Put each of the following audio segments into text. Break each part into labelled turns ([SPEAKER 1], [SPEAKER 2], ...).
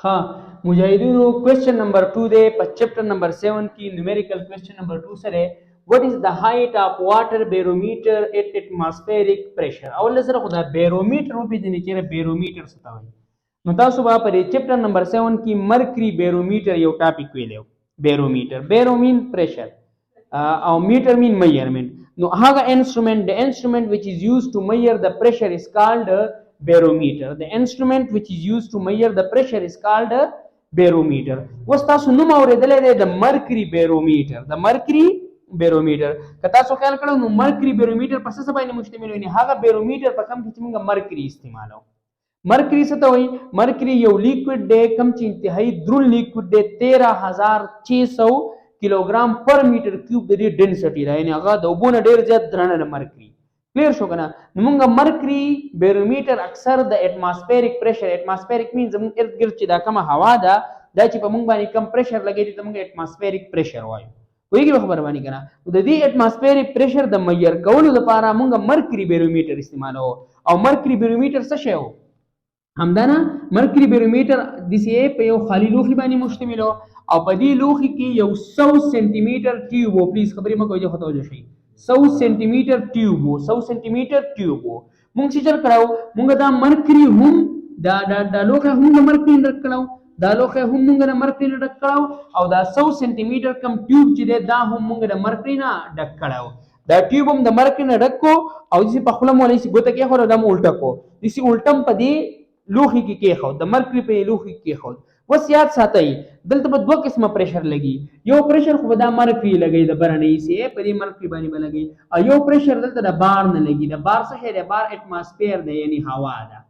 [SPEAKER 1] हाँ मुजाहिदीनो question number 2 दे पर चैप्टर नंबर 7 की numerical question number 2 sir what is the height of water barometer at atmospheric pressure अवल sir खुदा barometer रूपी दिन चेहरे बैरोमीटर सतावई मुतासुबा पर चैप्टर नंबर 7 की मर्करी बैरोमीटर यो टॉपिक वेले barometer baro mean pressure or meter mean measurement. Now, haga instrument, the instrument which is used to measure the pressure is called a barometer. The instrument which is used to measure the pressure is called a barometer. Was tasu num auredele the mercury barometer. The mercury barometer. Kata so ख्याल करो mercury barometer पसंद सब आइने मुश्तमिल होने हागा barometer पर कम किचमिंगा mercury इस्तेमाल हो. मर्करी से तो वही मर्करी यो लिक्विड डे कम ची इंतहाई द्रुल लिक्विड डे 13,600 किलोग्राम पर मीटर क्यूब दे डेंसिटी रहा यानी अगर दोबो न डेर ज्यादा द्रहण मर्करी क्लियर शो कना नमुंगा मर्करी बैरोमीटर अक्सर the atmospheric pressure atmospheric means हम इर्द गिर्द चिदा कम हवा दा दाची पमुंग बानी कम प्रेशर लगे दी तमुंगा एटमॉस्फेरिक प्रेशर वायो वही की खबर बानी कना द दी एटमॉस्फेरिक प्रेशर द मेजर कौन द पारा मुंगा मर्करी बैरोमीटर इस्तेमाल हो और मर्करी बैरोमीटर सशे हो हमदाना मर्करी बैरोमीटर दिसे पे यो खाली लोखी बानी मुश्तमिल हो और पदी लोखी की यो 100 सेंटीमीटर ट्यूब हो प्लीज खबरी में कोई जो खतो जो शई 100 सेंटीमीटर ट्यूब हो 100 सेंटीमीटर ट्यूब हो मुंग सिचर कराओ मुंग दा मर्करी हम दा लोखा हम दा मर्करी रख कराओ दा लोखा हम मुंग दा मर्करी रख कराओ और दा 100 सेंटीमीटर कम ट्यूब चिदे दा हम मुंग दा मर्करी ना रख कराओ दा ट्यूब हम दा मर्करी ना रखो और जिसे पखलम वाले सी गोता के हो दा उल्टा को दिसी उल्टम पदी लोही की के खो द मर्करी पे लोही के खो बस याद साथई दल तब दो किस्म प्रेशर लगी यो प्रेशर खुदा मर्करी लगी द बरनी से परी मर्करी बनी लगी और यो प्रेशर दल त बार न लगी द बार से है बार एटमॉस्फेयर दे यानी हवा दा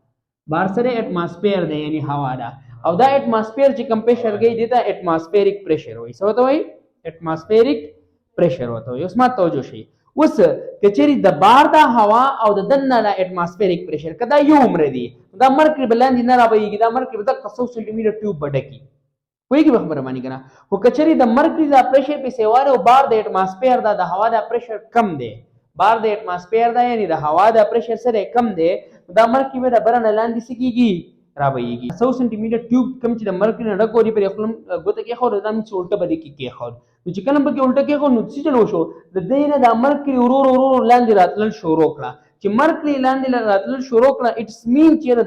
[SPEAKER 1] बार से एटमॉस्फेयर दे यानी हवा दा और द एटमॉस्फेयर जी कम प्रेशर गई देता एटमॉस्फेरिक प्रेशर होई सो तो भाई एटमॉस्फेरिक प्रेशर होता है उसमें तो जो शई उस कचेरी द बार दा हवा और द दन्ना दा एटमॉस्फेरिक प्रेशर कदा यो उम्र दी द मर्करी बलन दी ना by the mercury the 100 centimetre tube बडकी कोई की खबर मानी कना वो कचेरी द मर्करी दा प्रेशर पे सेवारे बार द एटमॉस्फेयर दा हवा दा प्रेशर कम दे बार द एटमॉस्फेयर दा यानी द हवा दा प्रेशर से कम दे द मर्करी में द बरन लान दी सिकीगी राबईगी 100 सेंटीमीटर ट्यूब कम ची द मर्करी ना रको री पर यखलम गोते के खो दम ची उल्टा बदी की के खो नु चिकन बके उल्टा के खो नु सी चलो शो द देने द मर्करी उरो लान दी रातल शो रोकला ची मर्करी लान दी रातल शो रोकला इट्स मीन ची द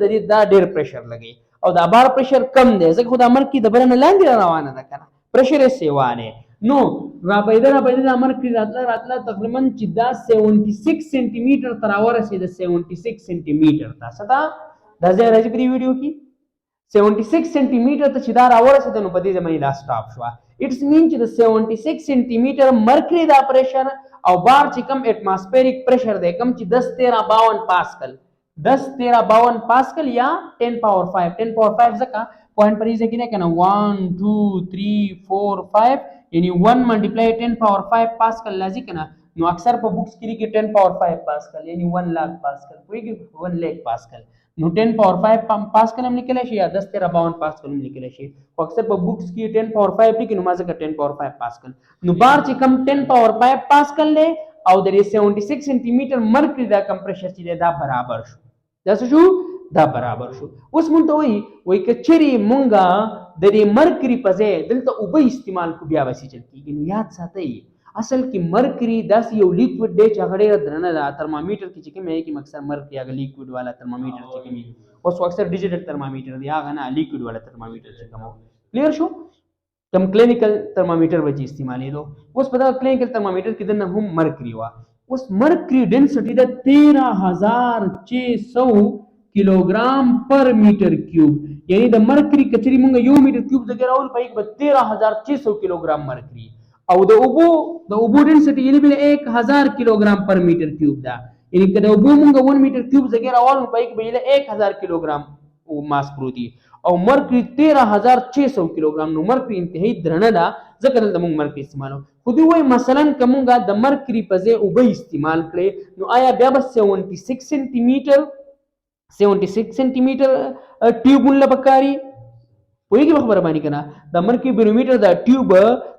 [SPEAKER 1] डेर प्रेशर लगे और द बार प्रेशर कम दे जक खुदा मर्करी द बरन लान दी रवाना द कना प्रेशर से वाने नो राबईदा मर्करी रातला तकरीबन चिदा 76 सेंटीमीटर तरावर से द 76 सेंटीमीटर था सदा दजे रजबरी वीडियो की 76 सेंटीमीटर तो चिदार आवर से तनु पदी जमनी ला स्टॉप शुआ इट्स मीन च 76 सेंटीमीटर मर्करी दा प्रेशर और बार च कम एटमॉस्फेरिक प्रेशर दे कम च 10 13 52 पास्कल 10 13 52 पास्कल या 10 पावर 5 जका पॉइंट पर इसे किने कना 1 2 3 4 5 यानी 1 मल्टीप्लाई 10 पावर 5 पास्कल लाजी कना नो अक्सर पर बुक्स की 10 पावर 5 पास्कल यानी 1 लाख पास्कल कोई की 1 लाख पास्कल नो 10 पावर 5 पास्कल हम निकले या 10 13 52 पास्कल हम निकले अक्सर पर बुक्स की 10 पावर 5 लिखी नुमा से 10 पावर 5 पास्कल नु बार ची कम 10 पावर 5 पास्कल ले और दर 76 सेंटीमीटर मर्करी दा कंप्रेशर ची दा बराबर शो जैसे शो दा बराबर शो उस मुन तो वही कचरी मुंगा दरी मर्करी पजे दिल तो उबे इस्तेमाल को बिया वसी चलती कि याद साथे असल की मर्करी 10 यो लिक्विड दे चगड़े द्रन दा थर्मामीटर की चिके में कि मकसद मर्करी अगर लिक्विड वाला थर्मामीटर चिके में और अक्सर डिजिटल थर्मामीटर दिया ना लिक्विड वाला थर्मामीटर चिके में क्लियर शो कम क्लिनिकल थर्मामीटर वजी इस्तेमाल लो उस पता क्लिनिकल थर्मामीटर किधर ना हम मर्करी हुआ उस मर्करी डेंसिटी दा 13,600 किलोग्राम पर मीटर क्यूब यानी द मर्करी कचरी मुंगा यो मीटर क्यूब जगह और पाई 13,600 किलोग्राम मर्करी और द उबो डेंसिटी यानी बिले 1000 किलोग्राम पर मीटर क्यूब दा यानी कदा उबो मुंगा 1 मीटर क्यूब जगह और पाई बिले 1000 किलोग्राम मास प्रोटी और मर्करी 13,600 किलोग्राम नो मर्करी इंतहाई द्रनदा जकर द मुंग मर्करी इस्तेमाल खुद वही मसलन कमुंगा द मर्करी पजे उबे इस्तेमाल करे नो आया ब्याब 76 सेंटीमीटर ट्यूब उन लबकारी कोई की खबर बानी कना the mercury barometer the tube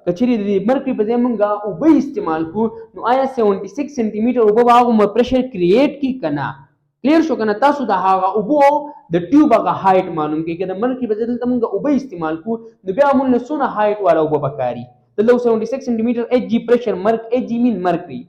[SPEAKER 1] कचरी द मर्करी पजे मुंगा उबे इस्तेमाल को नो आया 76 सेंटीमीटर उबे वागो प्रेशर क्रिएट की कना کلیر شو کنه تاسو د هغه اوبو د ټیوب هغه هایټ معلوم کړئ که د مرکري په ځای دلته موږ اوبه استعمال کو نو بیا موږ له څونه هایټ والا اوبه پکاري دلته 76 سنټي میټر ایچ جی پریشر ایچ جی مین مرکري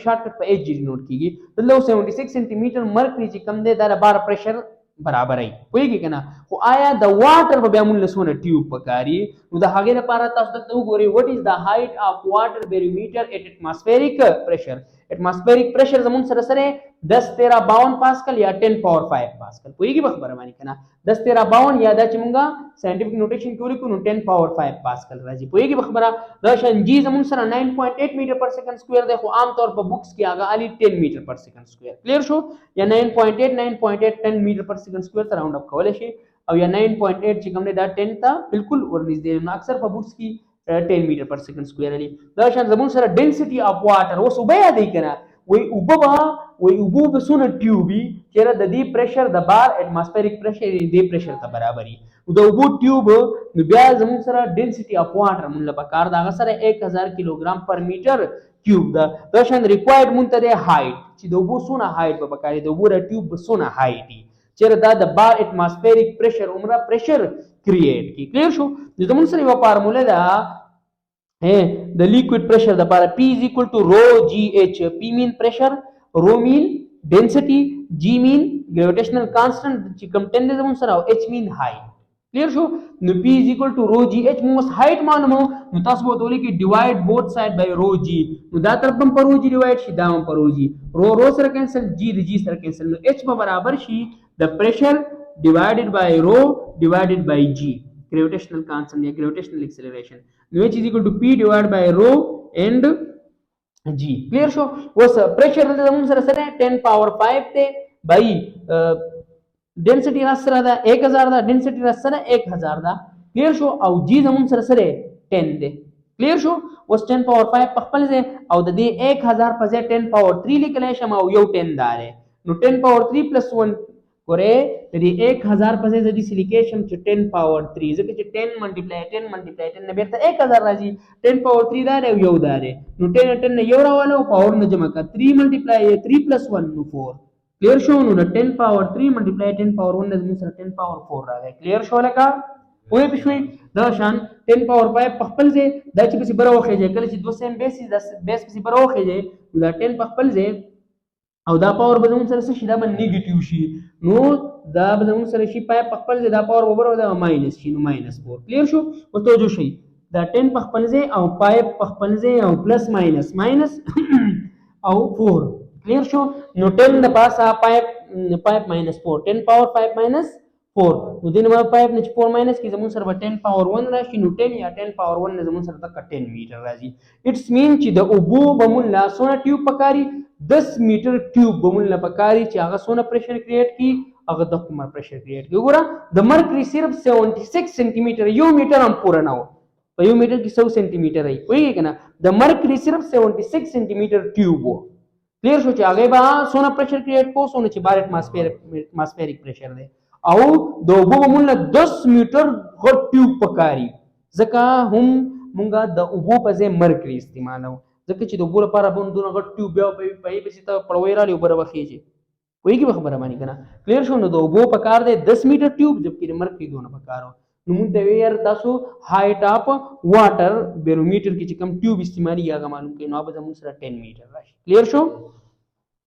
[SPEAKER 1] شارټ کټ په ایچ جی نوٹ کیږي دلته 76 سنټي میټر مرکري چې کم دی دا د بار پریشر برابرای پوهیږي کنه خو آیا د واټر په بیا موږ له څونه ټیوب پکاري نو د هغې لپاره تاسو دلته وګورئ وټ از د هایټ اف واټر بیرومیټر ایٹ اټماسفیریک پریشر اټماسفیریک پریشر زمون سره سره 10 13 52 پاسکل یا 10 پاور 5 پاسکل پوهیږي به خبره باندې کنه 10 13 52 یا دا چې مونږه ساينټیفیک نوټیشن کې ولیکو نو 10 پاور 5 پاسکل راځي پوهیږي به خبره دا شان جی زمون سره 9.8 میټر پر سیکنډ سکوير دی خو عام طور په بوکس کې هغه علي 10 میټر پر سیکنډ سکوير کلیر شو یا 9.8 10 میټر پر سیکنډ سکوير ته راوند اپ کولای شي او یا 9.8 چې کوم دی دا 10 ته بالکل ورنږدې نو اکثر په بوکس کې 10 میټر پر سیکنډ سکوير لري دا شان زمون سره ډنسټي اف واټر اوس وبیا دی کنه وی اوبو به سونه ټیوبي چیرې د دې پریشر د بار اټماسفیریک پریشر دې پریشر ته برابري د اوبو ټیوب نو بیا زموږ سره ډنسټي اف واټر مونږ له پکار دا سره 1000 کیلوګرام پر میټر کیوب دا شان ریکوایرډ مونږ ته د هایټ چې د اوبو سونه هایټ په پکاري د اوبو د ټیوب به سونه هایټ چیرې دا د بار اټماسفیریک پریشر عمره پریشر کریټ کی کلیر شو د زموږ سره یو فارموله ده the liquid pressure the para P is equal to rho GH. P mean pressure, rho mean density, G mean gravitational constant چې کوم 10 دې زموږ سره H mean height. clear شو نو P is equal to rho GH موږ height معلومو نو تاسو به ولې کې divide both side by rho G نو دا طرف هم پر rho G divide شي دا هم پر rho G rho سره کینسل G د G سره کینسل نو H به برابر شي the pressure divided by rho divided by G gravitational constant या gravitational acceleration no H is equal to P divided by rho and G clear شو اوس pressure دلته موږ سره سره 10 power 5 ته by density را سره دا 1000 دا density را سره 1000 دا clear شو او G زموږ سره سره 10 دی clear شو اوس 10 power 5 په خپل ځای او د دې 1000 په ځای 10 power 3 لیکلای شم او یو 10 دار نو 10 power 3 plus 1 ګوره د دې 1000 په ځای د دې سلیکیشن چې 10 پاور 3 ځکه چې 10 ملټیپلای 10 نه بیرته 1000 راځي 10 پاور 3 دا دی یو دا دی نو 10 نه یو راواله او پاور نه جمع کا 3 ملټیپلای 3 پلس 1 نو 4 کلیر شو نو 10 پاور 3 ملټیپلای 10 پاور 1 نه سره 10 پاور 4 راغی کلیر شو لکه وې پښوی دا شان 10 پاور 5 په خپل ځای دا چې په بره وخیږي کله چې 2 سیم بیس په بره وخیږي دا 10 په خپل ځای او دا پاور به زموږ سره شي دا به نیگیټیو شي نو دا به زموږ سره شي پای په خپل ځای دا پاور وبر او دا ماینس شي نو -4 کلیر شو او توجه شي دا 10 په خپل ځای او پای په خپل ځای او پلس ماینس او 4 کلیر شو نو 10 د پاسه پای -4 10 پاور 5 -4 نو دین ما 5 نه 4 ماینس کی زموږ سره 10 پاور 1 راشي نو 10 یا 10 پاور 1 نه زموږ سره تک 10 میټر راځي اټس مین چې د اوبو بمون لا سونه ټیوب پکاري 10 میټر ټیوب بمون لا پکاري چې هغه سونه پریشر کریټ کی هغه د کومه پریشر کریټ کی وګوره د مرکری صرف 76 سنټي میټر یو میټر هم پورا نه و په یو میټر کې 100 سنټي میټر ای وایي کنه د مرکری صرف 76 سنټي میټر ټیوب و کلیر شو چې هغه به سونه پریشر کریټ کو سونه چې بار اټماسفیریک پریشر دی او د اوبو بمون لا 10 میټر غټ ټیوب پکاري ځکه هم مونږه د اوبو په ځای مرکری استعمالو ځکه چې د اوبو لپاره بوندونه غټ ټیوب بیا په پسې ته پړوي را لې اوبه راوخیږي وایي به خبره باندې کنه کلیر شو نو د اوبو په کار دی 10 میټر ټیوب جبکې د مرکری دونه په کارو نو مونږ ته ویل تاسو هایټ اپ واټر بیرومیټر کې چې کم ټیوب استعمالي هغه معلوم کړئ نو به زموږ سره 10 میټر راشي کلیر شو